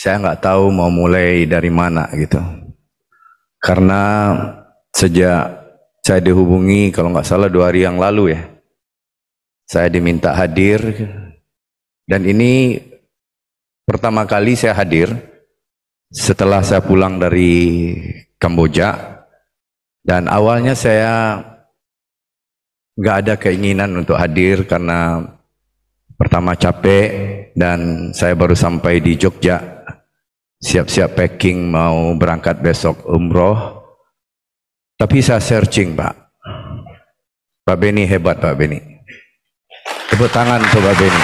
Saya nggak tahu mau mulai dari mana gitu. Karena sejak saya dihubungi, kalau nggak salah 2 hari yang lalu ya, saya diminta hadir, dan ini pertama kali saya hadir setelah saya pulang dari Kamboja. Dan awalnya saya nggak ada keinginan untuk hadir karena pertama capek dan saya baru sampai di Jogja, siap-siap packing mau berangkat besok umroh. Tapi saya searching, Pak Beni hebat, Pak Beni. Tepuk tangan untuk Pak Beni.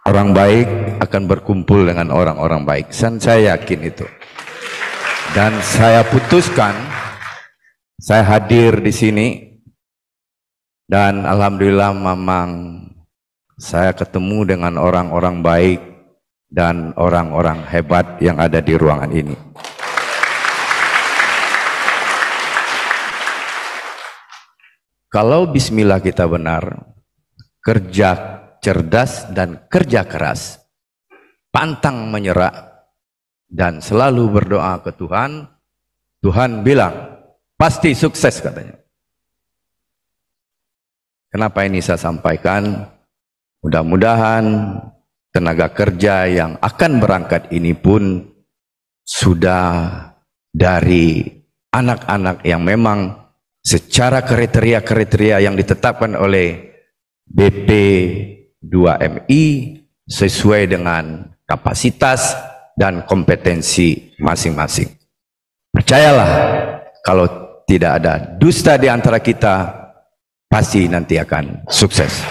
Orang baik akan berkumpul dengan orang-orang baik. Saya yakin itu. Dan saya putuskan, saya hadir di sini. Dan alhamdulillah memang saya ketemu dengan orang-orang baik dan orang-orang hebat yang ada di ruangan ini. Kalau bismillah kita benar, kerja cerdas dan kerja keras, pantang menyerah, dan selalu berdoa ke Tuhan, Tuhan bilang, pasti sukses katanya. Kenapa ini saya sampaikan? Mudah-mudahan tenaga kerja yang akan berangkat ini pun sudah dari anak-anak yang memang secara kriteria-kriteria yang ditetapkan oleh BP2MI sesuai dengan kapasitas dan kompetensi masing-masing. Percayalah, kalau tidak ada dusta di antara kita, pasti nanti akan sukses.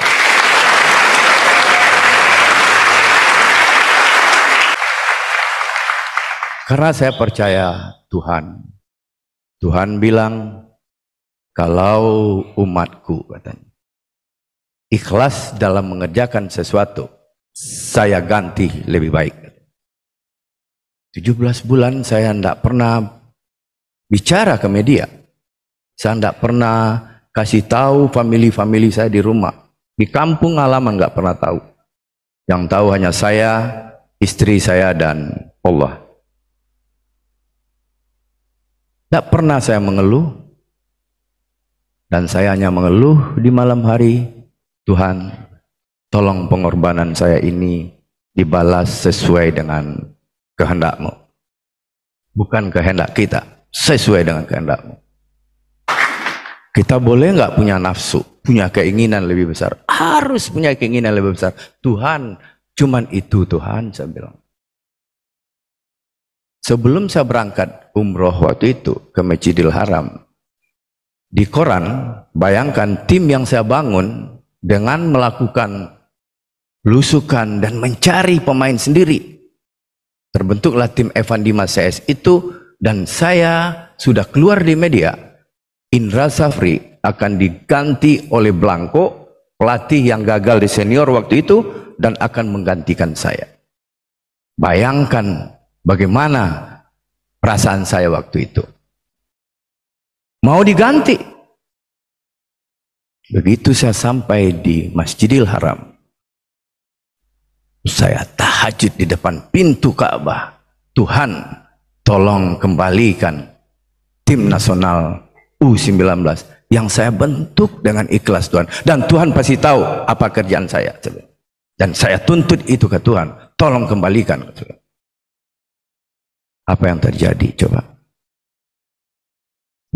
Karena saya percaya Tuhan. Tuhan bilang, kalau umatku katanya ikhlas dalam mengerjakan sesuatu, saya ganti lebih baik. 17 bulan saya tidak pernah bicara ke media. Saya tidak pernah kasih tahu family saya di rumah. Di kampung halaman nggak pernah tahu. Yang tahu hanya saya, istri saya, dan Allah. Tidak pernah saya mengeluh. Dan saya hanya mengeluh di malam hari, Tuhan, tolong pengorbanan saya ini dibalas sesuai dengan kehendak-Mu. Bukan kehendak kita, sesuai dengan kehendak-Mu. Kita boleh nggak punya nafsu, punya keinginan lebih besar? Harus punya keinginan lebih besar. Tuhan, cuman itu Tuhan, saya bilang. Sebelum saya berangkat umroh waktu itu ke Masjidil Haram, di koran, bayangkan tim yang saya bangun dengan melakukan belusukan dan mencari pemain sendiri. Terbentuklah tim Evan Dimas CS itu, dan saya sudah keluar di media. Indra Safri akan diganti oleh Blanco, pelatih yang gagal di senior waktu itu, dan akan menggantikan saya. Bayangkan bagaimana perasaan saya waktu itu. Mau diganti. Begitu saya sampai di Masjidil Haram, saya tahajud di depan pintu Ka'bah. Tuhan, tolong kembalikan tim nasional U19 yang saya bentuk dengan ikhlas, Tuhan. Dan Tuhan pasti tahu apa kerjaan saya. Dan saya tuntut itu ke Tuhan, tolong kembalikan. Apa yang terjadi coba?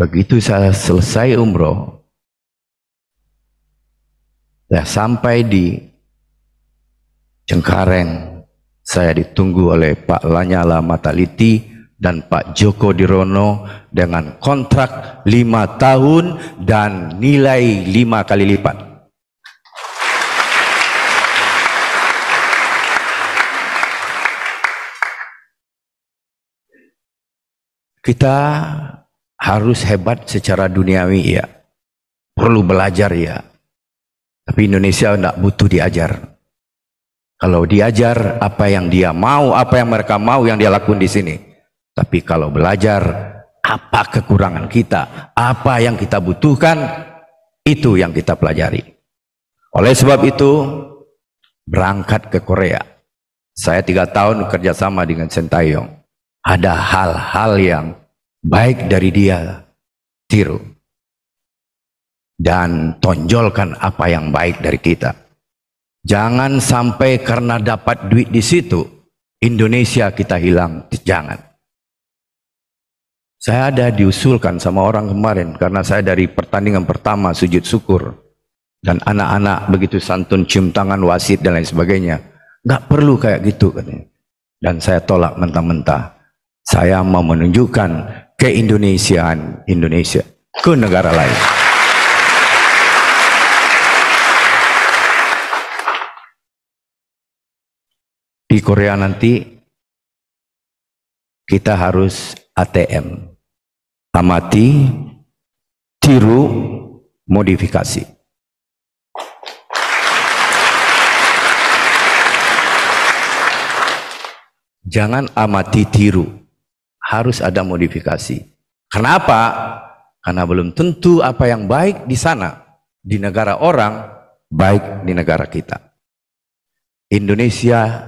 Begitu saya selesai umroh, saya sampai di Cengkareng, saya ditunggu oleh Pak Lanyala Mataliti dan Pak Joko Dirono dengan kontrak 5 tahun dan nilai 5 kali lipat. Kita harus hebat secara duniawi ya, perlu belajar ya, tapi Indonesia tidak butuh diajar. Kalau diajar apa yang dia mau, apa yang mereka mau yang dia lakukan di sini. Tapi kalau belajar apa kekurangan kita, apa yang kita butuhkan, itu yang kita pelajari. Oleh sebab itu berangkat ke Korea. Saya 3 tahun kerjasama dengan Sintayong. Ada hal-hal yang baik dari dia, tiru. Dan tonjolkan apa yang baik dari kita. Jangan sampai karena dapat duit di situ, Indonesia kita hilang. Jangan. Saya ada diusulkan sama orang kemarin, karena saya dari pertandingan pertama sujud syukur. Dan anak-anak begitu santun cium tangan wasit dan lain sebagainya. Nggak perlu kayak gitu katanya. Dan saya tolak mentah-mentah. Saya mau menunjukkan keindonesiaan Indonesia ke negara lain. Di Korea nanti kita harus ATM. Amati, tiru, modifikasi. Jangan amati tiru, harus ada modifikasi. Kenapa? Karena belum tentu apa yang baik di sana, di negara orang, baik di negara kita. Indonesia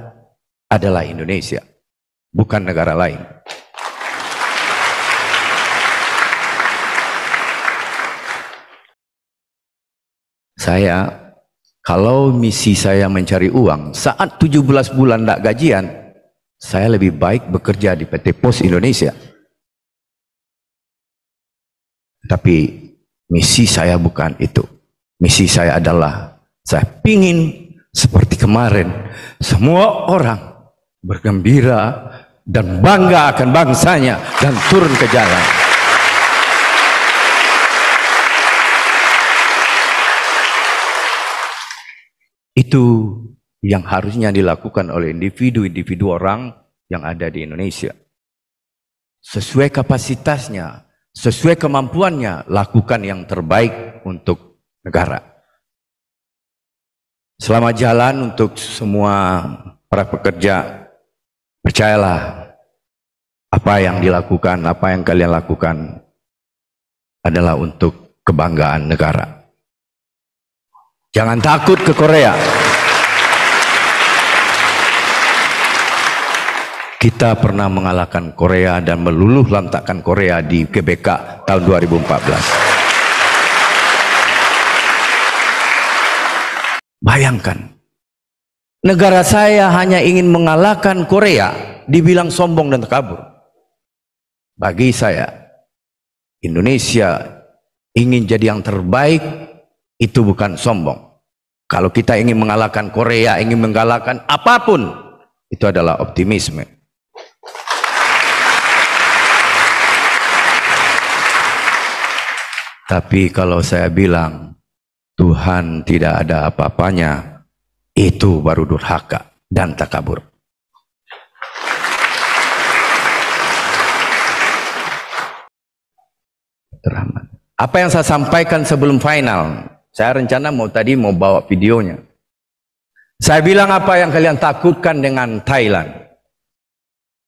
adalah Indonesia, bukan negara lain. Saya, kalau misi saya mencari uang, saat 17 bulan tidak gajian, saya lebih baik bekerja di PT Pos Indonesia. Tapi misi saya bukan itu. Misi saya adalah, saya pingin seperti kemarin, semua orang bergembira dan bangga akan bangsanya dan turun ke jalan. Itu yang harusnya dilakukan oleh individu-individu orang yang ada di Indonesia. Sesuai kapasitasnya, sesuai kemampuannya, lakukan yang terbaik untuk negara. Selamat jalan untuk semua para pekerja. Percayalah, apa yang dilakukan, apa yang kalian lakukan adalah untuk kebanggaan negara. Jangan takut ke Korea. Kita pernah mengalahkan Korea dan meluluh lantakkan Korea di GBK tahun 2014. Bayangkan, negara saya hanya ingin mengalahkan Korea, dibilang sombong dan takabur. Bagi saya, Indonesia ingin jadi yang terbaik, itu bukan sombong. Kalau kita ingin mengalahkan Korea, ingin mengalahkan apapun, itu adalah optimisme. Tapi kalau saya bilang Tuhan tidak ada apa-apanya, itu baru durhaka dan takabur. Apa yang saya sampaikan sebelum final, saya rencana tadi mau bawa videonya. Saya bilang apa yang kalian takutkan dengan Thailand?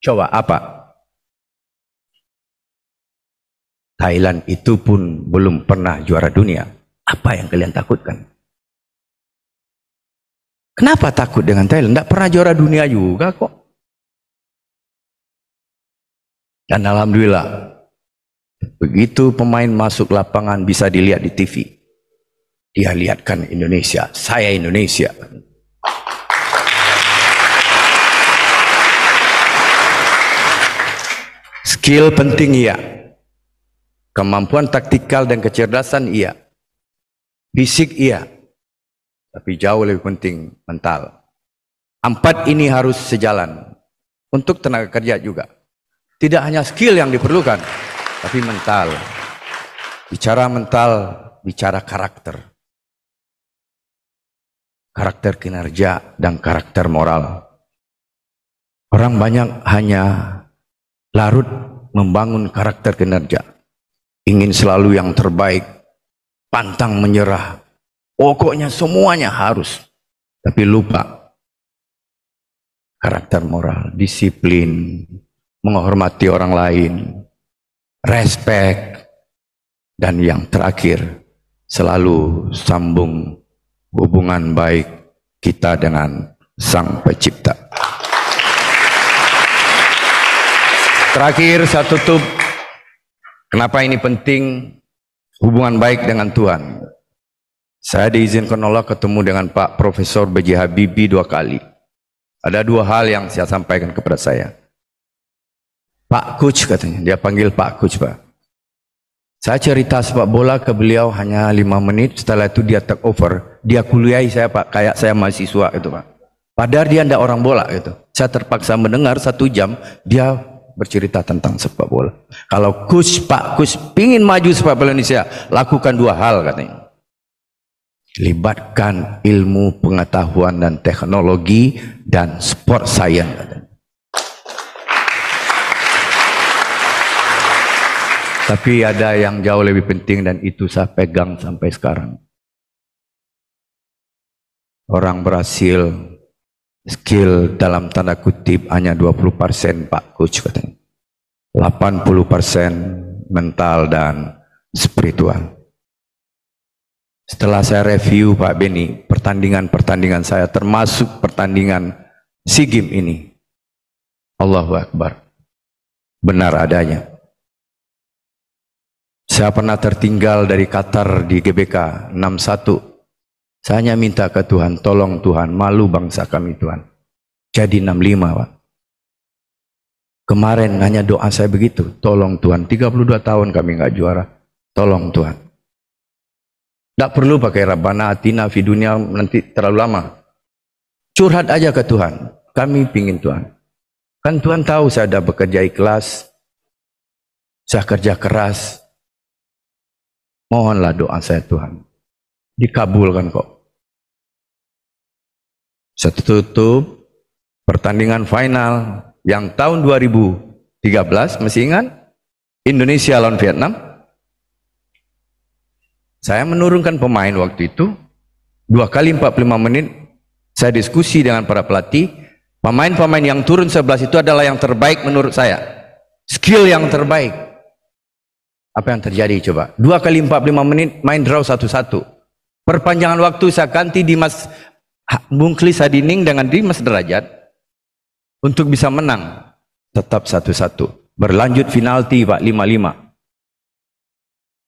Coba apa? Thailand itu pun belum pernah juara dunia. Apa yang kalian takutkan? Kenapa takut dengan Thailand? Tidak pernah juara dunia juga kok. Dan alhamdulillah, begitu pemain masuk lapangan bisa dilihat di TV. Dia lihatkan Indonesia, saya Indonesia. Skill penting iya. Kemampuan taktikal dan kecerdasan iya. Fisik iya. Tapi jauh lebih penting mental. 4 ini harus sejalan. Untuk tenaga kerja juga. Tidak hanya skill yang diperlukan, tapi mental. Bicara mental, bicara karakter. Karakter kinerja dan karakter moral. Orang banyak hanya larut membangun karakter kinerja. Ingin selalu yang terbaik, pantang menyerah. Pokoknya semuanya harus. Tapi lupa karakter moral, disiplin, menghormati orang lain, respect, dan yang terakhir, selalu sambung hubungan baik kita dengan Sang Pencipta. Terakhir saya tutup, kenapa ini penting, hubungan baik dengan Tuhan. Saya diizinkan Allah ketemu dengan Pak Profesor B.J. Habibie 2 kali. Ada 2 hal yang saya sampaikan kepada saya. Pak Coach katanya, dia panggil Pak Coach, Pak. Saya cerita sepak bola ke beliau hanya 5 menit, setelah itu dia take over. Dia kuliahi saya, Pak, kayak saya mahasiswa itu, Pak. Padahal dia tidak orang bola gitu. Saya terpaksa mendengar 1 jam, dia bercerita tentang sepak bola. Kalau Pak Coach pingin maju sepak bola Indonesia, lakukan 2 hal katanya. Libatkan ilmu, pengetahuan dan teknologi dan sport science katanya. Tapi ada yang jauh lebih penting dan itu saya pegang sampai sekarang. Orang berhasil skill dalam tanda kutip hanya 20% Pak Coach katanya. 80% mental dan spiritual. Setelah saya review Pak Beni, pertandingan-pertandingan saya termasuk pertandingan SEA Games ini. Allahu Akbar. Benar adanya. Saya pernah tertinggal dari Qatar di GBK 6-1. Saya hanya minta ke Tuhan, tolong Tuhan, malu bangsa kami Tuhan. Jadi 65, Pak. Kemarin hanya doa saya begitu, tolong Tuhan, 32 tahun kami nggak juara, tolong Tuhan. Tidak perlu pakai Rabbana Atina fi dunia, nanti terlalu lama. Curhat aja ke Tuhan, kami pingin Tuhan. Kan Tuhan tahu saya ada bekerja ikhlas, saya kerja keras. Mohonlah doa saya Tuhan, dikabulkan kok. Saya tutup pertandingan final yang tahun 2013, masih ingat? Indonesia lawan Vietnam. Saya menurunkan pemain waktu itu 2 kali 45 menit. Saya diskusi dengan para pelatih. Pemain-pemain yang turun 11 itu adalah yang terbaik menurut saya. Skill yang terbaik. Apa yang terjadi coba? 2 kali 45 menit main draw 1-1. Perpanjangan waktu saya ganti Dimas Mungkli Sadining dengan Dimas Derajat untuk bisa menang. Tetap 1-1. Berlanjut penalti Pak 5-5.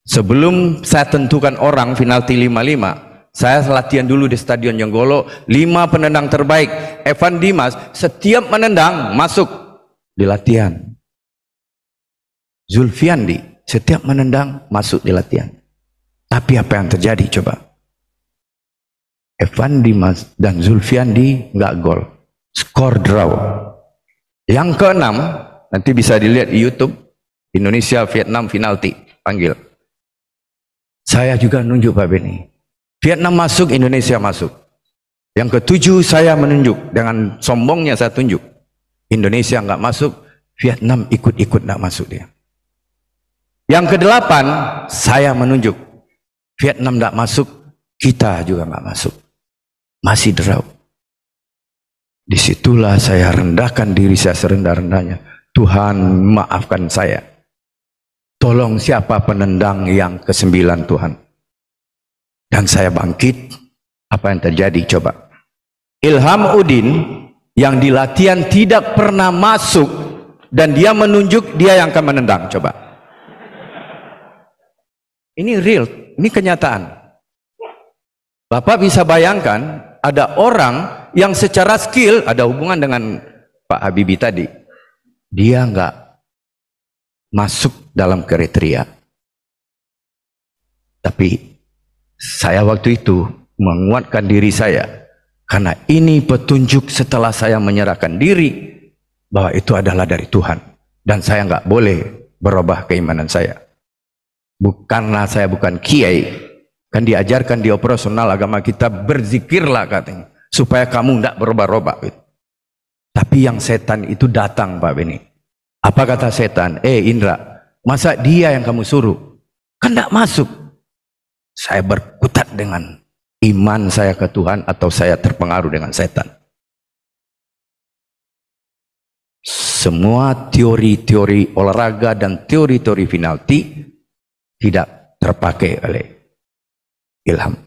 Sebelum saya tentukan orang penalti 5-5, saya latihan dulu di Stadion Jonggolo. 5 penendang terbaik. Evan Dimas setiap menendang masuk di latihan. Zulfiandi setiap menendang masuk di latihan. Tapi apa yang terjadi coba? Evan Dimas dan Zulfiandi nggak gol, skor draw. Yang ke-6 nanti bisa dilihat di YouTube, Indonesia Vietnam penalti panggil. Saya juga nunjuk Pak Beni. Vietnam masuk, Indonesia masuk. Yang ke-7 saya menunjuk, dengan sombongnya saya tunjuk. Indonesia nggak masuk, Vietnam ikut-ikut nggak masuk dia. Yang ke-8 saya menunjuk, Vietnam nggak masuk, kita juga nggak masuk. Masih draw. Disitulah saya rendahkan diri saya serendah-rendahnya. Tuhan maafkan saya. Tolong siapa penendang yang ke-9 Tuhan. Dan saya bangkit. Apa yang terjadi coba? Ilham Udin yang di latihan tidak pernah masuk dan dia menunjuk dia yang akan menendang. Coba. Ini real, ini kenyataan. Bapak bisa bayangkan ada orang yang secara skill ada hubungan dengan Pak Habibie tadi. Dia nggak masuk dalam kriteria. Tapi saya waktu itu menguatkan diri saya karena ini petunjuk setelah saya menyerahkan diri bahwa itu adalah dari Tuhan dan saya nggak boleh berubah keimanan saya. Bukanlah saya bukan kiai. Kan diajarkan di operasional agama kita, berzikirlah katanya supaya kamu tidak berubah-ubah gitu. Tapi yang setan itu datang Pak Beni. Apa kata setan? Indra, masa dia yang kamu suruh? Kan tidak masuk. Saya berkutat dengan iman saya ke Tuhan atau saya terpengaruh dengan setan. Semua teori-teori olahraga dan teori-teori penalti tidak terpakai oleh Ilham.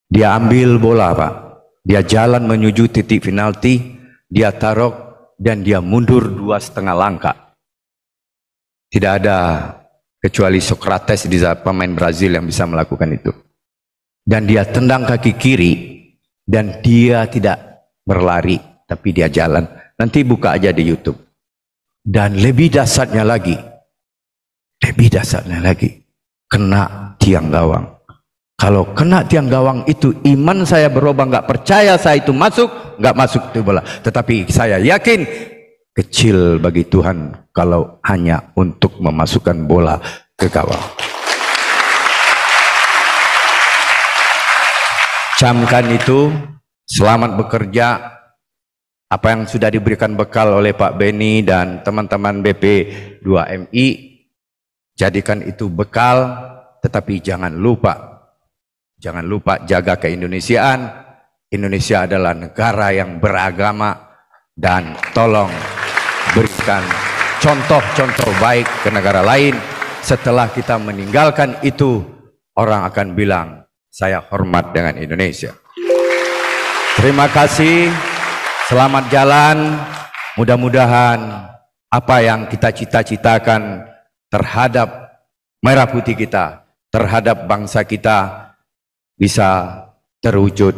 Dia ambil bola Pak, Dia jalan menuju titik penalti, dia taruh dan dia mundur 2,5 langkah. Tidak ada kecuali Socrates di pemain Brazil yang bisa melakukan itu. Dan dia tendang kaki kiri dan dia tidak berlari, tapi dia jalan. Nanti buka aja di YouTube. Dan lebih dahsyatnya lagi, kena tiang gawang. Kalau kena tiang gawang itu, iman saya berubah, nggak percaya saya itu masuk, nggak masuk itu bola. Tetapi saya yakin kecil bagi Tuhan kalau hanya untuk memasukkan bola ke gawang. Camkan itu, selamat bekerja. Apa yang sudah diberikan bekal oleh Pak Beni dan teman-teman BP2MI, jadikan itu bekal, tetapi jangan lupa jaga keindonesiaan. Indonesia adalah negara yang beragama, dan tolong berikan contoh-contoh baik ke negara lain. Setelah kita meninggalkan itu, orang akan bilang, saya hormat dengan Indonesia. Terima kasih, selamat jalan. Mudah-mudahan apa yang kita cita-citakan terhadap merah putih kita, terhadap bangsa kita, bisa terwujud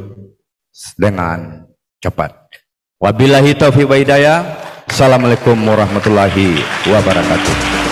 dengan cepat. Wabillahi taufiq wa hidayah. Assalamualaikum warahmatullahi wabarakatuh.